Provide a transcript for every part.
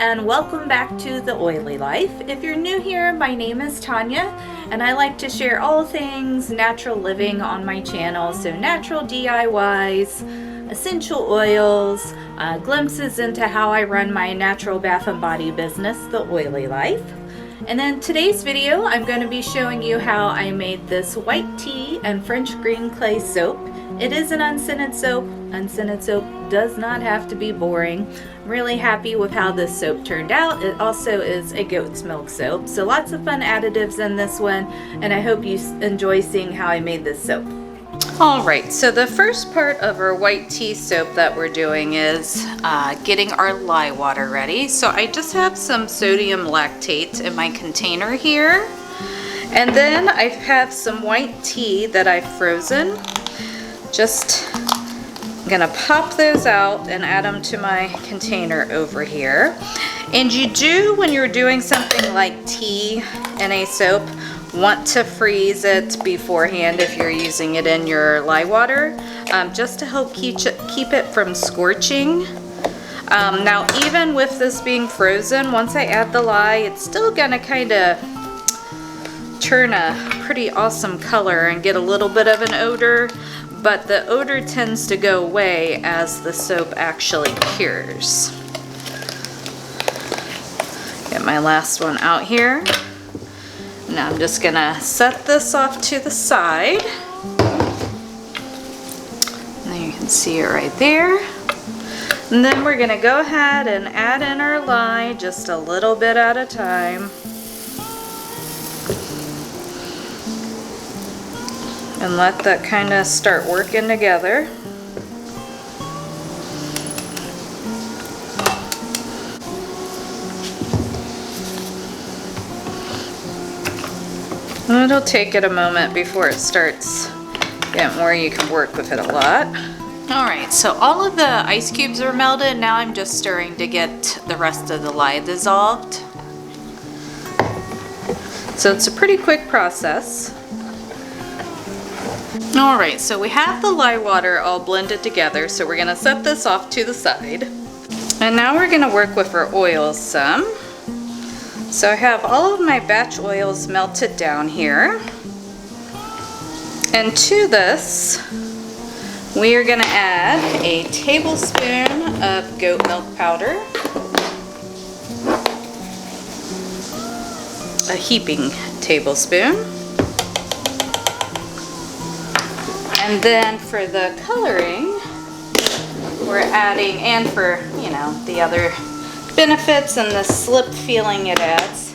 and welcome back to The Oily Life. If you're new here, my name is Tanya and I like to share all things natural living on my channel. So natural DIYs, essential oils, glimpses into how I run my natural bath and body business, The Oily Life. And then today's video, I'm going to be showing you how I made this white tea and French green clay soap. It is an unscented soap. Unscented soap does not have to be boring. I'm really happy with how this soap turned out. It also is a goat's milk soap. So lots of fun additives in this one, and I hope you enjoy seeing how I made this soap. Alright, so the first part of our white tea soap that we're doing is getting our lye water ready. So I just have some sodium lactate in my container here. And then I have some white tea that I've frozen. I'm gonna pop those out and add them to my container over here. And you do, when you're doing something like tea in a soap, want to freeze it beforehand if you're using it in your lye water, just to help keep it from scorching. Now even with this being frozen, once I add the lye, it's still gonna kind of turn a pretty awesome color and get a little bit of an odor, but the odor tends to go away as the soap actually cures. Get my last one out here. Now I'm just gonna set this off to the side. And you can see it right there. And then we're gonna go ahead and add in our lye just a little bit at a time. And let that kind of start working together. And it'll take it a moment before it starts getting where you can work with it a lot. Alright, so all of the ice cubes are melted. Now I'm just stirring to get the rest of the lye dissolved. So it's a pretty quick process. Alright, so we have the lye water all blended together, so we're going to set this off to the side. And now we're going to work with our oils some. So I have all of my batch oils melted down here. And to this, we are going to add a tablespoon of goat milk powder, a heaping tablespoon. And then for the coloring, we're adding, and for, you know, the other benefits and the slip feeling it adds,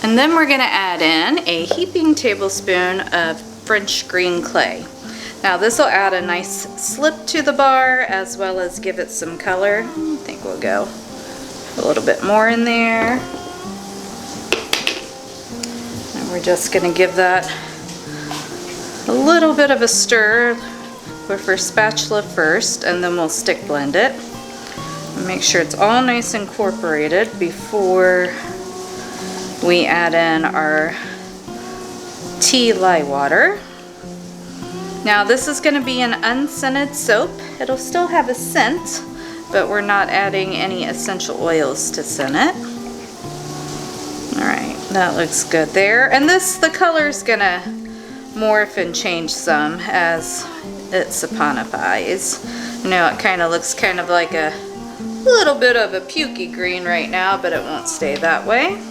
and then we're going to add in a heaping tablespoon of French green clay. Now this will add a nice slip to the bar as well as give it some color. I think we'll go a little bit more in there. We're just going to give that a little bit of a stir with our spatula first, and then we'll stick blend it. And make sure it's all nice and incorporated before we add in our tea lye water. Now this is going to be an unscented soap. It'll still have a scent, but we're not adding any essential oils to scent it. Alright, that looks good there. And the color's gonna morph and change some as it saponifies. You know, it kind of looks kind of like a little bit of a pukey green right now, but it won't stay that way.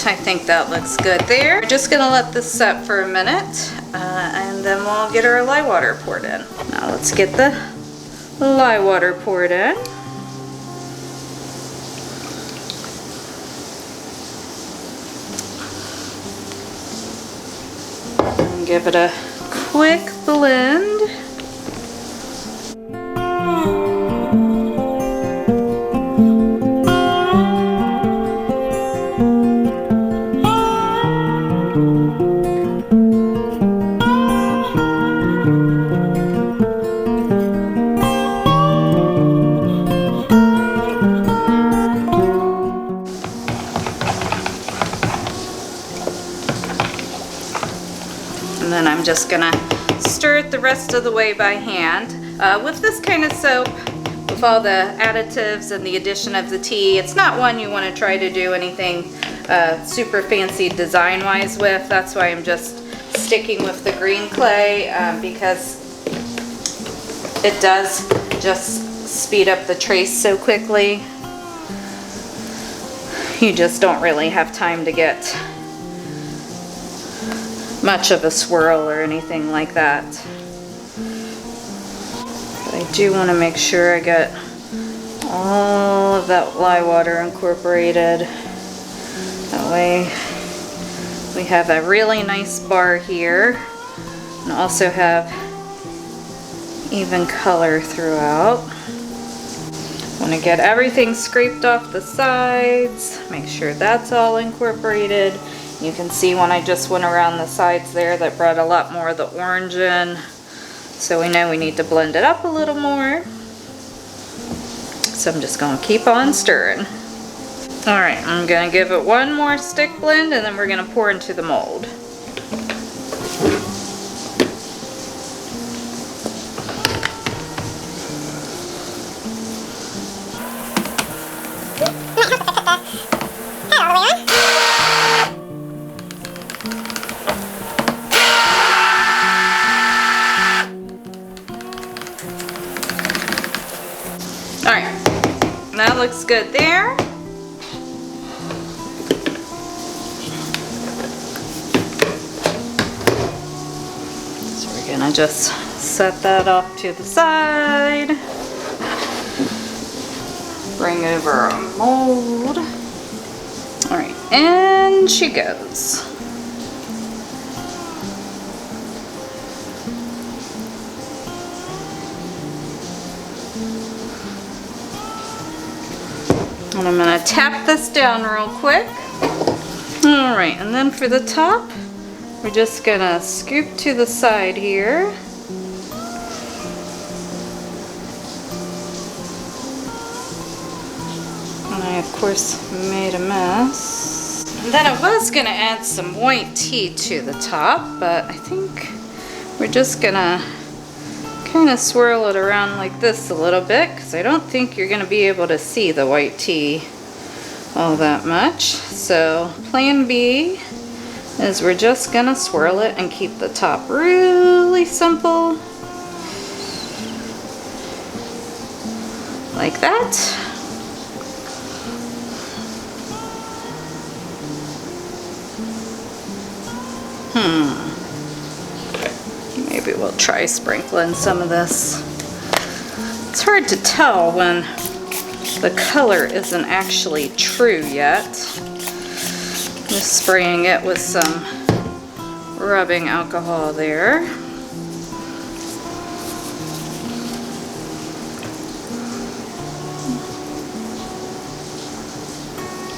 I think that looks good there. We're just going to let this set for a minute and then we'll get our lye water poured in. Now let's get the lye water poured in. And give it a quick blend. just gonna stir it the rest of the way by hand. With this kind of soap, with all the additives and the addition of the tea, it's not one you want to try to do anything super fancy design-wise with. That's why I'm just sticking with the green clay, because it does just speed up the trace so quickly. You just don't really have time to get much of a swirl or anything like that. But I do want to make sure I get all of that lye water incorporated. That way we have a really nice bar here, and also have even color throughout. Want to get everything scraped off the sides, make sure that's all incorporated. You can see when I just went around the sides there, that brought a lot more of the orange in. So we know we need to blend it up a little more. So I'm just going to keep on stirring. Alright, I'm going to give it one more stick blend, and then we're going to pour into the mold. Alright, that looks good there. So we're gonna just set that off to the side. Bring over our mold. Alright, and she goes. And I'm going to tap this down real quick. Alright, and then for the top, we're just going to scoop to the side here. And I, of course, made a mess. And then I was going to add some white tea to the top, but I think we're just going to kind of swirl it around like this a little bit, because I don't think you're going to be able to see the white tea all that much. So plan B is we're just going to swirl it and keep the top really simple, like that. Maybe we'll try sprinkling some of this. It's hard to tell when the color isn't actually true yet. Just spraying it with some rubbing alcohol there.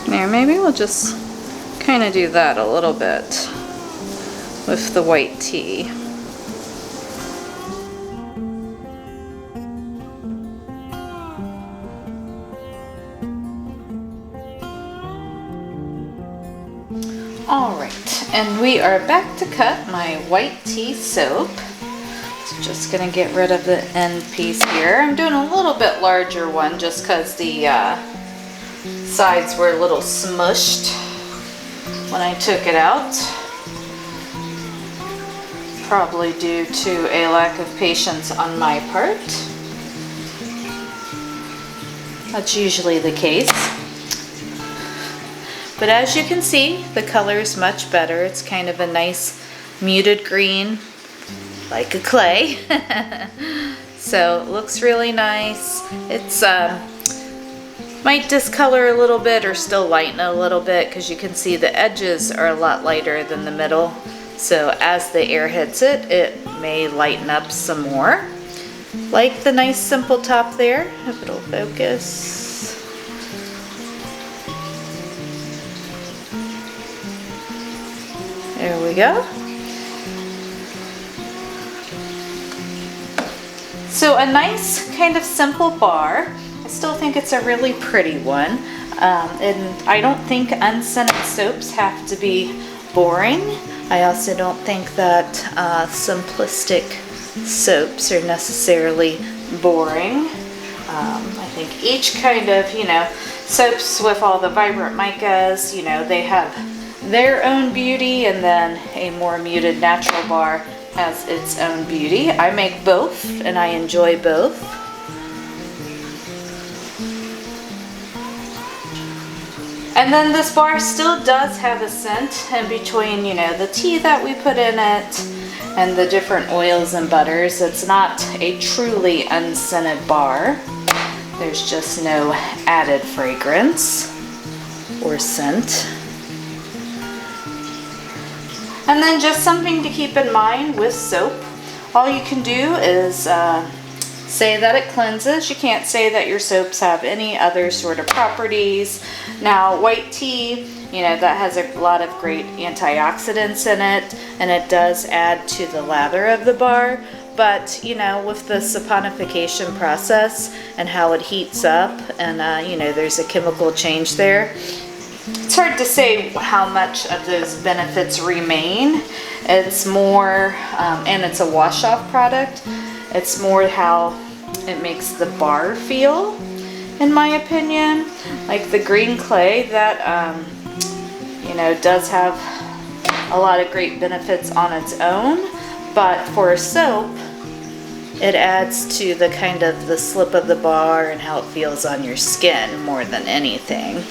There, maybe we'll just kind of do that a little bit with the white tea. Alright, and we are back to cut my white tea soap. So just going to get rid of the end piece here. I'm doing a little bit larger one just because the sides were a little smushed when I took it out. Probably due to a lack of patience on my part. That's usually the case. But as you can see, the color is much better. It's kind of a nice muted green, like a clay. So it looks really nice. It's might discolor a little bit or still lighten a little bit, because you can see the edges are a lot lighter than the middle. So as the air hits it, it may lighten up some more. Like the nice simple top there, if it'll focus. There we go. So a nice kind of simple bar. I still think it's a really pretty one. And I don't think unscented soaps have to be boring. I also don't think that simplistic soaps are necessarily boring. I think each kind of, you know, soaps with all the vibrant micas, you know, they have their own beauty, and then a more muted natural bar has its own beauty. I make both and I enjoy both. And then this bar still does have a scent in between, you know, the tea that we put in it and the different oils and butters. It's not a truly unscented bar. There's just no added fragrance or scent. And then just something to keep in mind with soap. All you can do is say that it cleanses. You can't say that your soaps have any other sort of properties. Now, white tea, you know, that has a lot of great antioxidants in it, and it does add to the lather of the bar. But, you know, with the saponification process and how it heats up, and, you know, there's a chemical change there, it's hard to say how much of those benefits remain. It's more, and it's a wash-off product, it's more how it makes the bar feel, in my opinion. Like the green clay, that, you know, does have a lot of great benefits on its own, but for a soap, it adds to the kind of the slip of the bar and how it feels on your skin more than anything.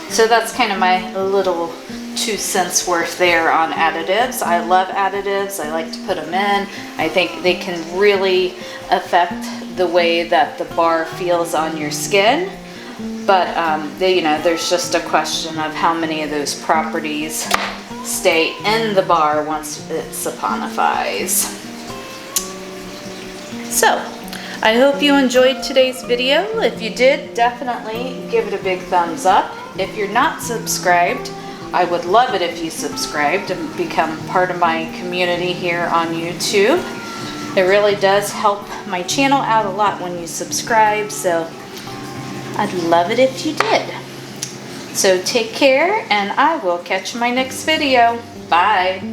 So that's kind of my little 2 cents worth there on additives. I love additives. I like to put them in. I think they can really affect the way that the bar feels on your skin. But you know, there's just a question of how many of those properties stay in the bar once it saponifies. So, I hope you enjoyed today's video. If you did, definitely give it a big thumbs up. If you're not subscribed, I would love it if you subscribed and become part of my community here on YouTube. It really does help my channel out a lot when you subscribe, so I'd love it if you did. So take care, and I will catch you in my next video. Bye.